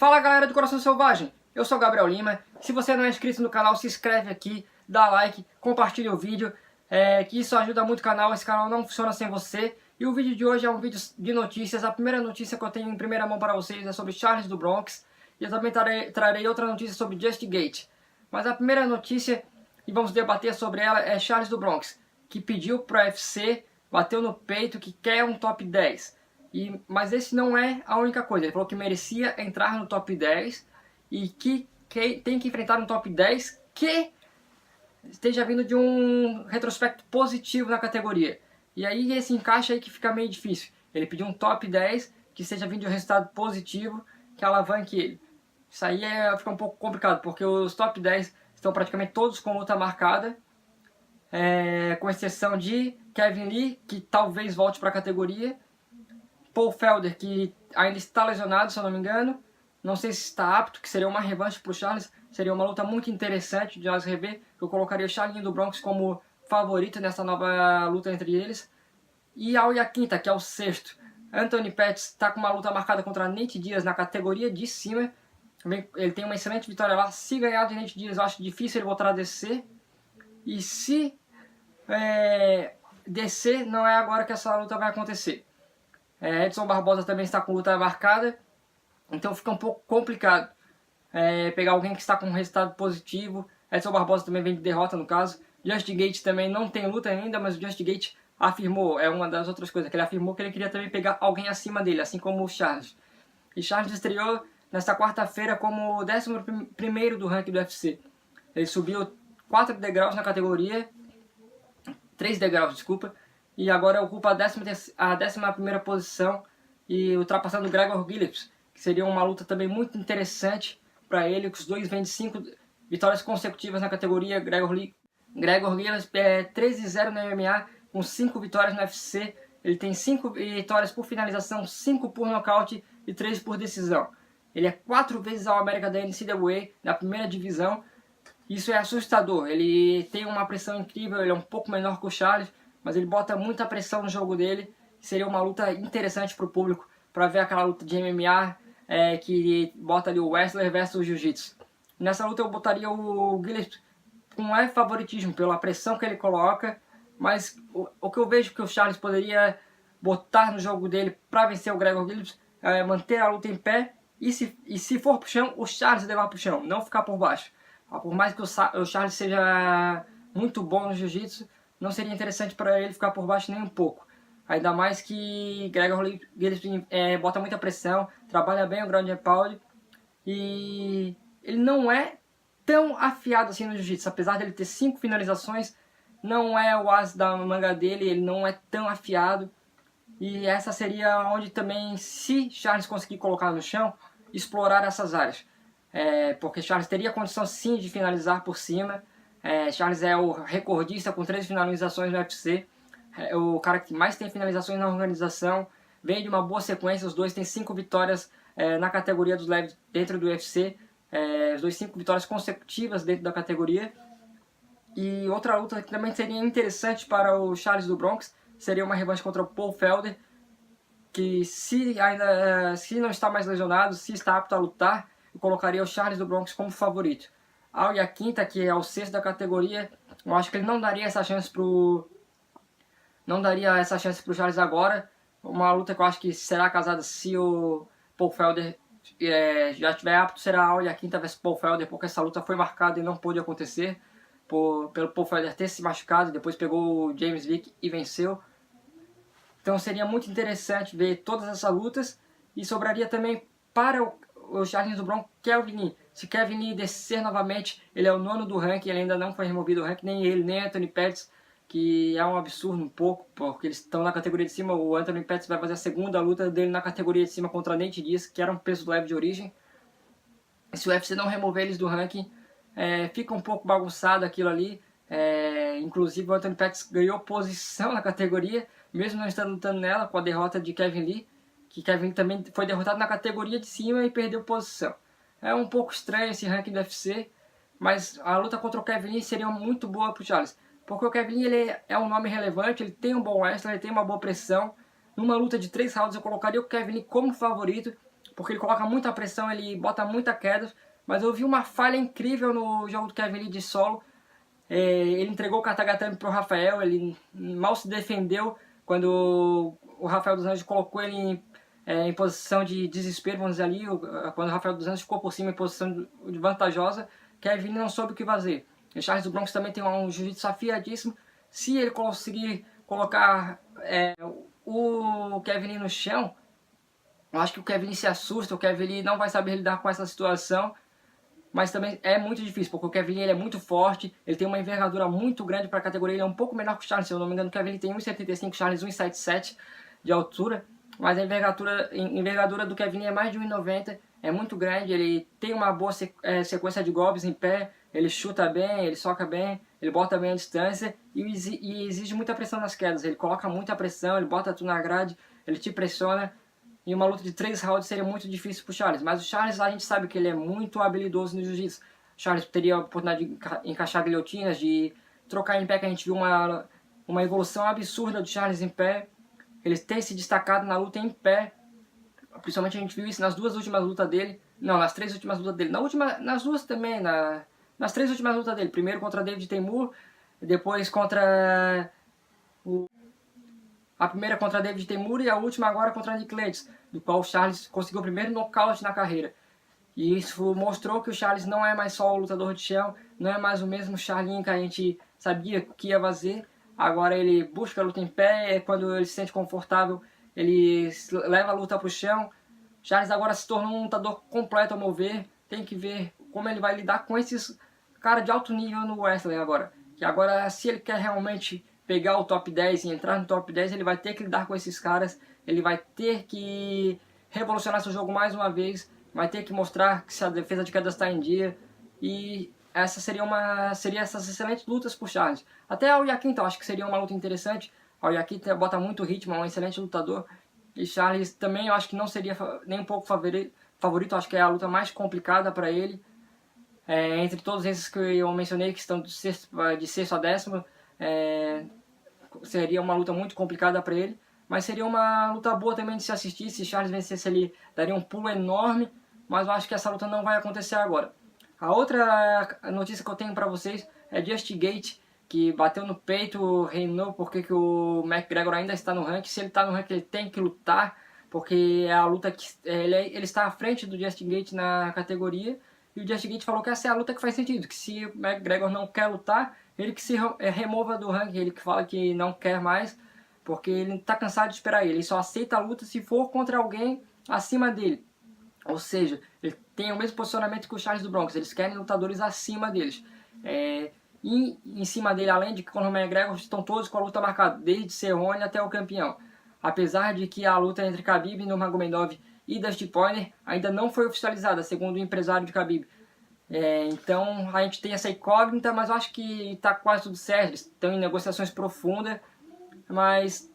Fala galera do Coração Selvagem, eu sou o Gabriel Lima. Se você não é inscrito no canal, se inscreve aqui, dá like, compartilha o vídeo, que isso ajuda muito o canal. Esse canal não funciona sem você. E o vídeo de hoje é um vídeo de notícias. A primeira notícia que eu tenho em primeira mão para vocês é sobre Charles do Bronx. E eu também trarei outra notícia sobre Just Gate. Mas a primeira notícia, e vamos debater sobre ela, é Charles do Bronx, que pediu para o UFC, bateu no peito que quer um top 10. Mas esse não é a única coisa. Ele falou que merecia entrar no top 10 e que tem que enfrentar um top 10 que esteja vindo de um retrospecto positivo na categoria. E aí esse encaixe aí que fica meio difícil. Ele pediu um top 10 que esteja vindo de um resultado positivo, que alavanque ele. Isso aí fica um pouco complicado, porque os top 10 estão praticamente todos com luta marcada, com exceção de Kevin Lee, que talvez volte para a categoria, Paul Felder, que ainda está lesionado, se eu não me engano. Não sei se está apto, que seria uma revanche para o Charles. Seria uma luta muito interessante de nós rever. Eu colocaria o Charles do Bronx como favorito nessa nova luta entre eles. E a Iaquinta, que é o sexto. Anthony Pettis está com uma luta marcada contra Nate Diaz na categoria de cima. Ele tem uma excelente vitória lá. Se ganhar de Nate Diaz, eu acho difícil ele voltar a descer. E se descer, não é agora que essa luta vai acontecer. Edson Barbosa também está com luta marcada, então fica um pouco complicado pegar alguém que está com um resultado positivo. Edson Barbosa também vem de derrota no caso. Just Gate também não tem luta ainda, mas o Just Gate afirmou, é uma das outras coisas, que ele afirmou que ele queria também pegar alguém acima dele, assim como o Charles. E Charles estreou nesta quarta-feira como o 11º do ranking do UFC. Ele subiu 4 degraus na categoria, 3 degraus, desculpa, e agora ocupa a 11ª posição e ultrapassando o Gregor Gillespie, que seria uma luta também muito interessante para ele, que os dois vêm de 5 vitórias consecutivas na categoria. Gregor Gillespie é 13-0 no MMA, com 5 vitórias no UFC. Ele tem 5 vitórias por finalização, 5 por nocaute e 3 por decisão. Ele é 4 vezes ao América da NCAA, na primeira divisão. Isso é assustador. Ele tem uma pressão incrível, ele é um pouco menor que o Charles, mas ele bota muita pressão no jogo dele. Seria uma luta interessante para o público, para ver aquela luta de MMA que bota ali o wrestler versus o jiu-jitsu. Nessa luta eu botaria o Gillespie com favoritismo pela pressão que ele coloca, mas o que eu vejo que o Charles poderia botar no jogo dele para vencer o Gregor Gillespie é manter a luta em pé e se for pro chão, o Charles levar pro chão, não ficar por baixo. Por mais que o Charles seja muito bom no jiu-jitsu, não seria interessante para ele ficar por baixo nem um pouco. Ainda mais que Gregor Gillespie bota muita pressão, trabalha bem o ground and pound, e ele não é tão afiado assim no jiu-jitsu. Apesar de ele ter 5 finalizações, não é o as da manga dele, ele não é tão afiado. E essa seria onde também, se Charles conseguir colocar no chão, explorar essas áreas. Porque Charles teria condição sim de finalizar por cima. Charles é o recordista com 13 finalizações no UFC. O cara que mais tem finalizações na organização. Vem de uma boa sequência. Os dois têm 5 vitórias na categoria dos leves dentro do UFC. Os dois 5 vitórias consecutivas dentro da categoria. E outra luta que também seria interessante para o Charles do Bronx seria uma revanche contra o Paul Felder, que se não está mais lesionado, se está apto a lutar, eu colocaria o Charles do Bronx como favorito. A Iaquinta, que é o 6º da categoria, eu acho que ele não daria essa chance pro Charles agora. Uma luta que eu acho que será casada se o Paul Felder já estiver apto, será a Iaquinta vs Paul Felder, porque essa luta foi marcada e não pôde acontecer pelo Paul Felder ter se machucado, depois pegou o James Vick e venceu. Então seria muito interessante ver todas essas lutas, e sobraria também para o Charles do Bronx Kevin Lee. Se Kevin Lee descer novamente, ele é o 9º do ranking, ele ainda não foi removido do ranking, nem ele, nem Anthony Pettis, que é um absurdo um pouco, porque eles estão na categoria de cima. O Anthony Pettis vai fazer a segunda luta dele na categoria de cima contra Nate Diaz, que era um peso leve de origem. E se o UFC não remover eles do ranking, fica um pouco bagunçado aquilo ali. Inclusive o Anthony Pettis ganhou posição na categoria, mesmo não estando lutando nela, com a derrota de Kevin Lee, que Kevin Lee também foi derrotado na categoria de cima e perdeu posição. É um pouco estranho esse ranking do UFC, mas a luta contra o Kevin Lee seria muito boa para o Charles, porque o Kevin Lee ele é um nome relevante, ele tem um bom wrestling, ele tem uma boa pressão. Numa luta de 3 rounds eu colocaria o Kevin Lee como favorito, porque ele coloca muita pressão, ele bota muita queda, mas eu vi uma falha incrível no jogo do Kevin Lee de solo. Ele entregou o Katagatame para o Rafael, ele mal se defendeu quando o Rafael dos Anjos colocou ele em posição de desespero, vamos dizer ali, quando o Rafael dos Anjos ficou por cima em posição de vantajosa, Kevin não soube o que fazer. O Charles do Bronx também tem um jiu-jitsu afiadíssimo. Se ele conseguir colocar o Kevin no chão, eu acho que o Kevin se assusta, o Kevin não vai saber lidar com essa situação. Mas também é muito difícil, porque o Kevin ele é muito forte, ele tem uma envergadura muito grande para a categoria, ele é um pouco menor que o Charles, se eu não me engano, o Kevin tem 1,75, o Charles 1,77 de altura, mas a envergadura do Kevin é mais de 1,90, é muito grande, ele tem uma boa sequência de golpes em pé, ele chuta bem, ele soca bem, ele bota bem a distância e exige muita pressão nas quedas, ele coloca muita pressão, ele bota tu na grade, ele te pressiona. Em uma luta de 3 rounds seria muito difícil pro Charles, mas o Charles a gente sabe que ele é muito habilidoso no jiu-jitsu. O Charles teria a oportunidade de encaixar guilhotinas, de trocar em pé, que a gente viu uma evolução absurda do Charles em pé. Ele tem se destacado na luta em pé, principalmente a gente viu isso nas 2 últimas lutas dele, não, nas 3 últimas lutas dele, nas 2 também, nas 3 últimas lutas dele, primeiro contra David Temur, depois contra a primeira contra David Temur e a última agora contra Nick Leeds, do qual o Charles conseguiu o primeiro nocaute na carreira. E isso mostrou que o Charles não é mais só o lutador de chão, não é mais o mesmo Charlinho que a gente sabia que ia fazer. Agora ele busca a luta em pé, quando ele se sente confortável, ele leva a luta para o chão. O Charles agora se tornou um lutador completo, ao meu ver. Tem que ver como ele vai lidar com esses caras de alto nível no wrestling agora. Que agora, se ele quer realmente pegar o top 10 e entrar no top 10, ele vai ter que lidar com esses caras, ele vai ter que revolucionar seu jogo mais uma vez, vai ter que mostrar que a defesa de quedas está em dia, e essa seria essas excelentes lutas por Charles. Até a Yaquinta, eu acho que seria uma luta interessante. A Yaquinta bota muito ritmo, é um excelente lutador, e Charles também eu acho que não seria nem um pouco favorito, acho que é a luta mais complicada para ele. Entre todos esses que eu mencionei, que estão de sexto a décimo, seria uma luta muito complicada para ele, mas seria uma luta boa também de se assistir. Se Charles vencesse, ele daria um pulo enorme, mas eu acho que essa luta não vai acontecer agora. A outra notícia que eu tenho para vocês é Justin Gaethje, que bateu no peito, reinou porque que o McGregor ainda está no ranking. Se ele está no ranking, ele tem que lutar, porque é a luta que ele está à frente do Justin Gaethje na categoria, e o Justin Gaethje falou que essa é a luta que faz sentido, que se o McGregor não quer lutar, ele que se remova do ranking, ele que fala que não quer mais, porque ele está cansado de esperar ele só aceita a luta se for contra alguém acima dele. Ou seja, ele tem o mesmo posicionamento que o Charles do Bronx, eles querem lutadores acima deles. E em cima dele, além de Conor McGregor, estão todos com a luta marcada, desde Cerrone até o campeão. Apesar de que a luta entre Khabib, Nurmagomedov e Dustin Poirier ainda não foi oficializada, segundo o empresário de Khabib. Então a gente tem essa incógnita, mas eu acho que está quase tudo certo. Eles estão em negociações profundas, mas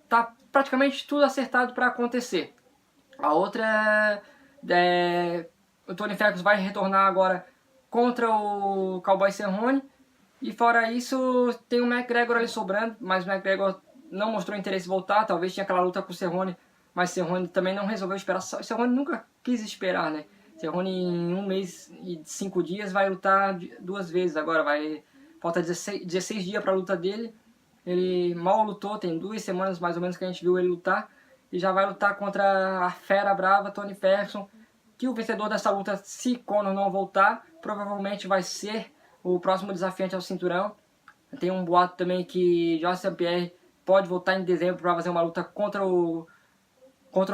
está praticamente tudo acertado para acontecer. A outra o Tony Ferguson vai retornar agora contra o Cowboy Cerrone, e fora isso tem o McGregor ali sobrando, mas o McGregor não mostrou interesse em voltar. Talvez tinha aquela luta com o Cerrone, mas Cerrone também não resolveu esperar. Cerrone nunca quis esperar, né? Cerrone em 1 mês e 5 dias vai lutar 2 vezes agora. Falta 16 dias para a luta dele. Ele mal lutou, tem 2 semanas mais ou menos que a gente viu ele lutar. E já vai lutar contra a fera brava, Tony Ferguson. Que o vencedor dessa luta, se Conor não voltar, provavelmente vai ser o próximo desafiante ao cinturão. Tem um boato também que Georges St-Pierre pode voltar em dezembro para fazer uma luta contra o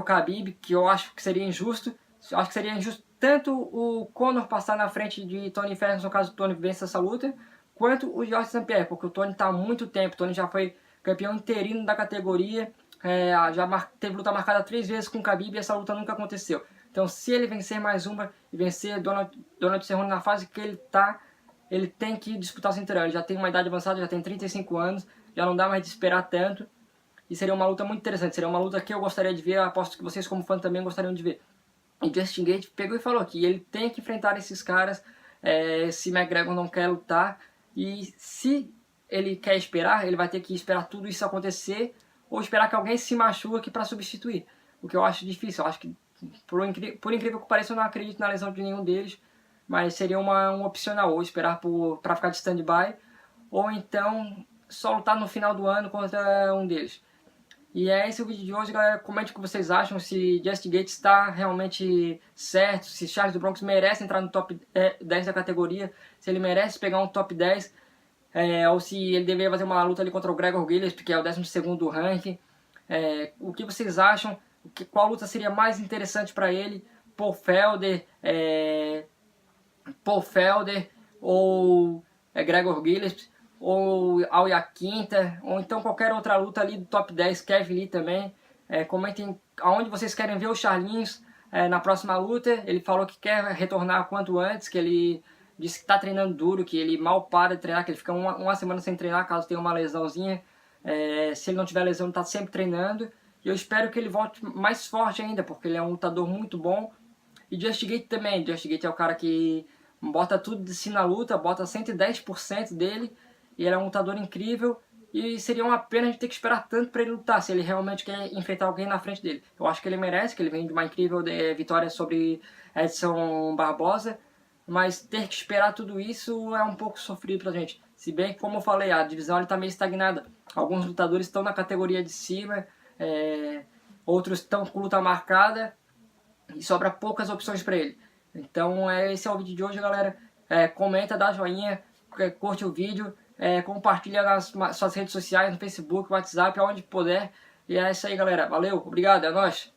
Khabib, que eu acho que seria injusto. Eu acho que seria injusto tanto o Conor passar na frente de Tony Ferguson, caso o Tony vença essa luta, quanto o Georges St-Pierre, porque o Tony está há muito tempo. O Tony já foi campeão interino da categoria, já teve luta marcada 3 vezes com o Khabib e essa luta nunca aconteceu. Então, se ele vencer mais uma e vencer Donald Cerrone na fase que ele está, ele tem que disputar o cinturão. Ele já tem uma idade avançada, já tem 35 anos, já não dá mais de esperar tanto. E seria uma luta muito interessante, seria uma luta que eu gostaria de ver, eu aposto que vocês como fã também gostariam de ver. E Justin Gaethje pegou e falou que ele tem que enfrentar esses caras se McGregor não quer lutar. E se ele quer esperar, ele vai ter que esperar tudo isso acontecer ou esperar que alguém se machuque para substituir. O que eu acho difícil, eu acho que Por incrível que pareça, eu não acredito na lesão de nenhum deles, mas seria um opcional, ou esperar para ficar de stand-by, ou então só lutar no final do ano contra um deles. E é esse o vídeo de hoje, galera. Comente o que vocês acham, se Justin Gaethje está realmente certo, se Charles do Bronx merece entrar no top 10 da categoria, se ele merece pegar um top 10, ou se ele deveria fazer uma luta ali contra o Gregor Gillespie, que é o 12º do ranking. O que vocês acham? Qual luta seria mais interessante para ele? Paul Felder ou Gregor Gillespie? Ou Al Iaquinta, ou então qualquer outra luta ali do top 10, Kevin Lee também. Comentem aonde vocês querem ver o Charlinhos na próxima luta. Ele falou que quer retornar quanto antes, que ele disse que está treinando duro, que ele mal para de treinar, que ele fica uma semana sem treinar caso tenha uma lesãozinha. Se ele não tiver lesão, ele está sempre treinando. E eu espero que ele volte mais forte ainda, porque ele é um lutador muito bom. E Justin Gaethje também. Justin Gaethje é o cara que bota tudo de si na luta, bota 110% dele. E ele é um lutador incrível e seria uma pena de ter que esperar tanto para ele lutar, se ele realmente quer enfrentar alguém na frente dele. Eu acho que ele merece, que ele vem de uma incrível vitória sobre Edson Barbosa, mas ter que esperar tudo isso é um pouco sofrido pra gente. Se bem que, como eu falei, a divisão está meio estagnada. Alguns lutadores estão na categoria de cima, outros estão com luta marcada e sobra poucas opções para ele. Então esse é o vídeo de hoje, galera. Comenta, dá joinha, curte o vídeo. Compartilha nas suas redes sociais, no Facebook, WhatsApp, aonde puder. E é isso aí, galera. Valeu, obrigado, é nóis.